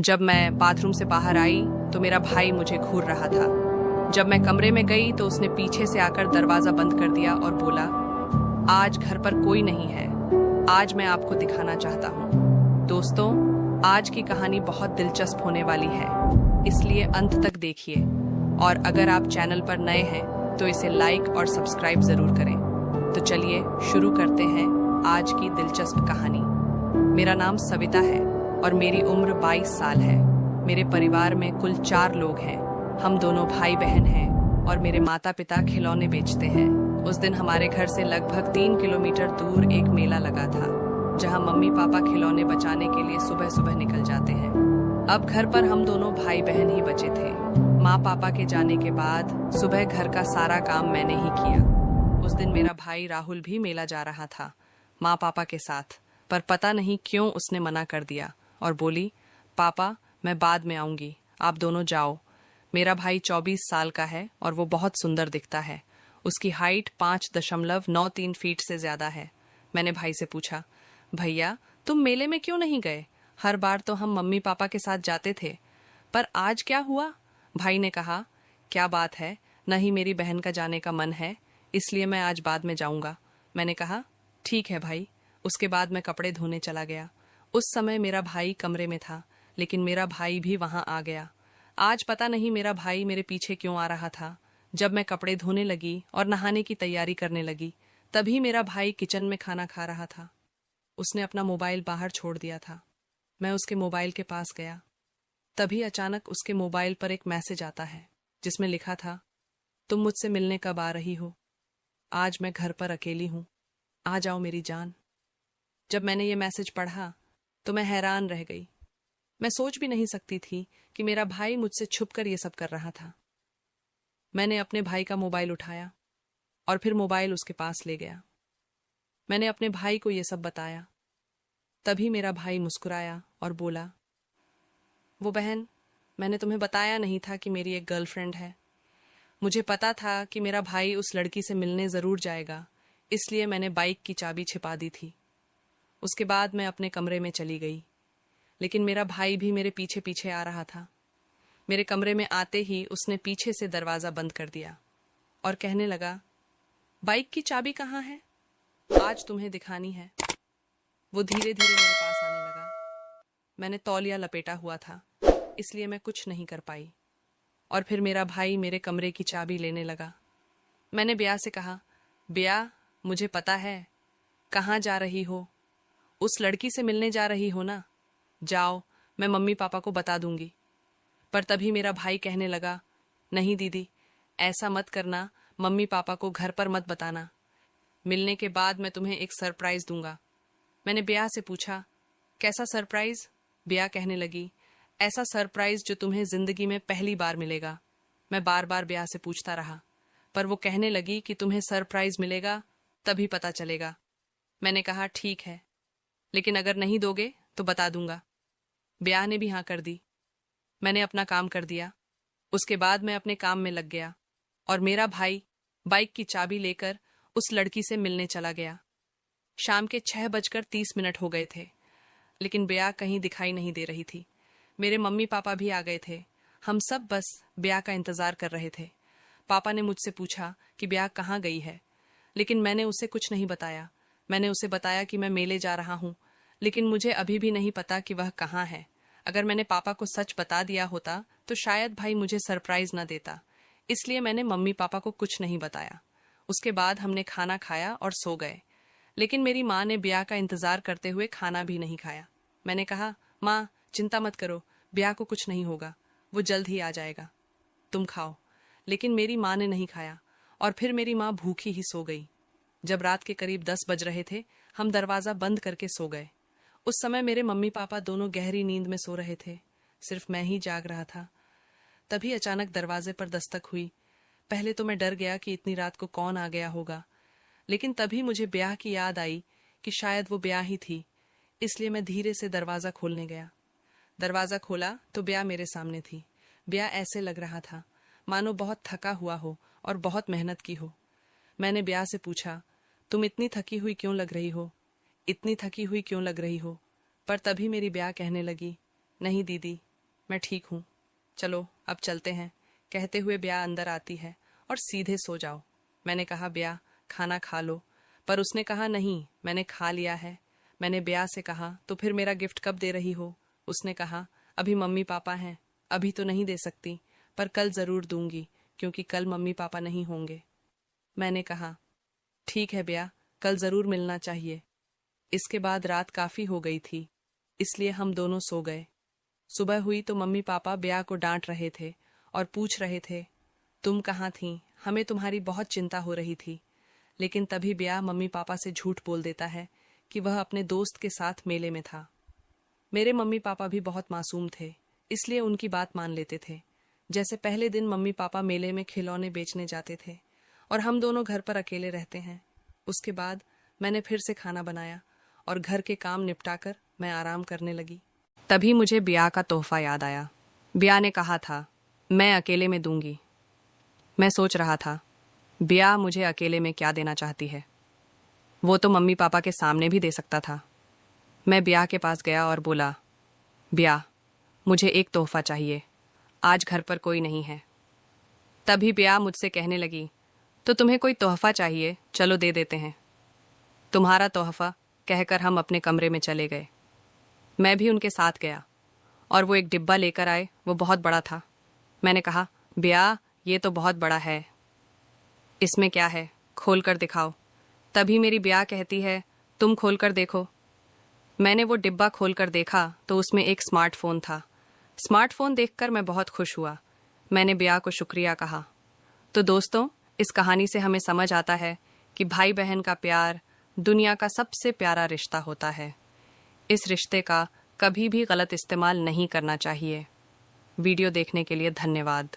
जब मैं बाथरूम से बाहर आई तो मेरा भाई मुझे घूर रहा था। जब मैं कमरे में गई तो उसने पीछे से आकर दरवाजा बंद कर दिया और बोला, आज घर पर कोई नहीं है, आज मैं आपको दिखाना चाहता हूँ। दोस्तों, आज की कहानी बहुत दिलचस्प होने वाली है, इसलिए अंत तक देखिए। और अगर आप चैनल पर नए हैं तो इसे लाइक और सब्सक्राइब जरूर करें। तो चलिए शुरू करते हैं आज की दिलचस्प कहानी। मेरा नाम सविता है और मेरी उम्र 22 साल है। मेरे परिवार में कुल 4 लोग हैं। हम दोनों भाई बहन हैं और मेरे माता पिता खिलौने बेचते हैं। उस दिन हमारे घर से लगभग 3 किलोमीटर दूर एक मेला लगा था, जहां मम्मी पापा खिलौने बचाने के लिए सुबह सुबह निकल जाते हैं। अब घर पर हम दोनों भाई बहन ही बचे थे। माँ पापा के जाने के बाद सुबह घर का सारा काम मैंने ही किया। उस दिन मेरा भाई राहुल भी मेला जा रहा था माँ पापा के साथ, पर पता नहीं क्यों उसने मना कर दिया और बोली, पापा मैं बाद में आऊंगी, आप दोनों जाओ। मेरा भाई 24 साल का है और वो बहुत सुंदर दिखता है। उसकी हाइट 5.93 फीट से ज्यादा है। मैंने भाई से पूछा, भैया तुम मेले में क्यों नहीं गए? हर बार तो हम मम्मी पापा के साथ जाते थे, पर आज क्या हुआ? भाई ने कहा, क्या बात है, न ही मेरी बहन का जाने का मन है, इसलिए मैं आज बाद में जाऊंगा। मैंने कहा, ठीक है भाई। उसके बाद मैं कपड़े धोने चला गया। उस समय मेरा भाई कमरे में था, लेकिन मेरा भाई भी वहां आ गया। आज पता नहीं मेरा भाई मेरे पीछे क्यों आ रहा था। जब मैं कपड़े धोने लगी और नहाने की तैयारी करने लगी, तभी मेरा भाई किचन में खाना खा रहा था। उसने अपना मोबाइल बाहर छोड़ दिया था। मैं उसके मोबाइल के पास गया, तभी अचानक उसके मोबाइल पर एक मैसेज आता है, जिसमें लिखा था, तुम मुझसे मिलने कब आ रही हो? आज मैं घर पर अकेली हूं, आ जाओ मेरी जान। जब मैंने ये मैसेज पढ़ा तो मैं हैरान रह गई। मैं सोच भी नहीं सकती थी कि मेरा भाई मुझसे छुपकर ये सब कर रहा था। मैंने अपने भाई का मोबाइल उठाया और फिर मोबाइल उसके पास ले गया। मैंने अपने भाई को ये सब बताया। तभी मेरा भाई मुस्कुराया और बोला, वो बहन, मैंने तुम्हें बताया नहीं था कि मेरी एक गर्लफ्रेंड है। मुझे पता था कि मेरा भाई उस लड़की से मिलने जरूर जाएगा, इसलिए मैंने बाइक की चाबी छिपा दी थी। उसके बाद मैं अपने कमरे में चली गई, लेकिन मेरा भाई भी मेरे पीछे पीछे आ रहा था। मेरे कमरे में आते ही उसने पीछे से दरवाजा बंद कर दिया और कहने लगा, बाइक की चाबी कहाँ है? आज तुम्हें दिखानी है। वो धीरे धीरे मेरे पास आने लगा। मैंने तौलिया लपेटा हुआ था, इसलिए मैं कुछ नहीं कर पाई। और फिर मेरा भाई मेरे कमरे की चाबी लेने लगा। मैंने ब्या से कहा, ब्या मुझे पता है, कहाँ जा रही हो? उस लड़की से मिलने जा रही हो ना? जाओ, मैं मम्मी पापा को बता दूंगी। पर तभी मेरा भाई कहने लगा, नहीं दीदी, ऐसा मत करना, मम्मी पापा को घर पर मत बताना। मिलने के बाद मैं तुम्हें एक सरप्राइज दूंगा। मैंने ब्या से पूछा, कैसा सरप्राइज? ब्या कहने लगी, ऐसा सरप्राइज जो तुम्हें जिंदगी में पहली बार मिलेगा। मैं बार बार ब्या से पूछता रहा, पर वो कहने लगी कि तुम्हें सरप्राइज मिलेगा तभी पता चलेगा। मैंने कहा, ठीक है, लेकिन अगर नहीं दोगे तो बता दूंगा। ब्याह ने भी हाँ कर दी। मैंने अपना काम कर दिया। उसके बाद मैं अपने काम में लग गया और मेरा भाई बाइक की चाबी लेकर उस लड़की से मिलने चला गया। शाम के 6:30 हो गए थे, लेकिन ब्याह कहीं दिखाई नहीं दे रही थी। मेरे मम्मी पापा भी आ गए थे। हम सब बस ब्याह का इंतजार कर रहे थे। पापा ने मुझसे पूछा कि ब्याह कहाँ गई है, लेकिन मैंने उसे कुछ नहीं बताया। मैंने उसे बताया कि मैं मेले जा रहा हूँ, लेकिन मुझे अभी भी नहीं पता कि वह कहाँ है। अगर मैंने पापा को सच बता दिया होता तो शायद भाई मुझे सरप्राइज न देता, इसलिए मैंने मम्मी पापा को कुछ नहीं बताया। उसके बाद हमने खाना खाया और सो गए, लेकिन मेरी माँ ने ब्याह का इंतजार करते हुए खाना भी नहीं खाया। मैंने कहा, माँ चिंता मत करो, ब्याह को कुछ नहीं होगा, वो जल्द ही आ जाएगा, तुम खाओ। लेकिन मेरी माँ ने नहीं खाया और फिर मेरी माँ भूखी ही सो गई। जब रात के करीब 10 बज रहे थे, हम दरवाजा बंद करके सो गए। उस समय मेरे मम्मी पापा दोनों गहरी नींद में सो रहे थे, सिर्फ मैं ही जाग रहा था। तभी अचानक दरवाजे पर दस्तक हुई। पहले तो मैं डर गया कि इतनी रात को कौन आ गया होगा, लेकिन तभी मुझे ब्याह की याद आई कि शायद वो ब्याह ही थी, इसलिए मैं धीरे से दरवाजा खोलने गया। दरवाजा खोला तो ब्याह मेरे सामने थी। ब्याह ऐसे लग रहा था मानो बहुत थका हुआ हो और बहुत मेहनत की हो। मैंने ब्याह से पूछा, तुम इतनी थकी हुई क्यों लग रही हो? इतनी थकी हुई क्यों लग रही हो? पर तभी मेरी ब्याह कहने लगी, नहीं दीदी, मैं ठीक हूँ, चलो अब चलते हैं, कहते हुए ब्या अंदर आती है और सीधे सो जाओ। मैंने कहा ब्या खाना खा लो, पर उसने कहा नहीं मैंने खा लिया है। मैंने ब्या से कहा तो फिर मेरा गिफ्ट कब दे रही हो? उसने कहा अभी मम्मी पापा हैं, अभी तो नहीं दे सकती, पर कल जरूर दूंगी क्योंकि कल मम्मी पापा नहीं होंगे। मैंने कहा ठीक है ब्या, कल जरूर मिलना चाहिए। इसके बाद रात काफी हो गई थी, इसलिए हम दोनों सो गए। सुबह हुई तो मम्मी पापा ब्या को डांट रहे थे और पूछ रहे थे तुम कहाँ थी, हमें तुम्हारी बहुत चिंता हो रही थी। लेकिन तभी ब्या मम्मी पापा से झूठ बोल देता है कि वह अपने दोस्त के साथ मेले में था। मेरे मम्मी पापा भी बहुत मासूम थे, इसलिए उनकी बात मान लेते थे। जैसे पहले दिन मम्मी पापा मेले में खिलौने बेचने जाते थे और हम दोनों घर पर अकेले रहते हैं। उसके बाद मैंने फिर से खाना बनाया और घर के काम निपटाकर मैं आराम करने लगी। तभी मुझे ब्या का तोहफा याद आया। ब्या ने कहा था मैं अकेले में दूंगी। मैं सोच रहा था ब्या मुझे अकेले में क्या देना चाहती है, वो तो मम्मी पापा के सामने भी दे सकता था। मैं ब्या के पास गया और बोला ब्या मुझे एक तोहफा चाहिए, आज घर पर कोई नहीं है। तभी ब्या मुझसे कहने लगी तो तुम्हें कोई तोहफा चाहिए, चलो दे देते हैं। तुम्हारा तोहफा, कहकर हम अपने कमरे में चले गए। मैं भी उनके साथ गया और वो एक डिब्बा लेकर आए, वो बहुत बड़ा था। मैंने कहा ब्या ये तो बहुत बड़ा है, इसमें क्या है, खोल कर दिखाओ। तभी मेरी ब्या कहती है तुम खोल कर देखो। मैंने वो डिब्बा खोल कर देखा तो उसमें एक स्मार्टफोन था। स्मार्टफोन देखकर मैं बहुत खुश हुआ। मैंने ब्या को शुक्रिया कहा। तो दोस्तों, इस कहानी से हमें समझ आता है कि भाई बहन का प्यार दुनिया का सबसे प्यारा रिश्ता होता है। इस रिश्ते का कभी भी गलत इस्तेमाल नहीं करना चाहिए। वीडियो देखने के लिए धन्यवाद।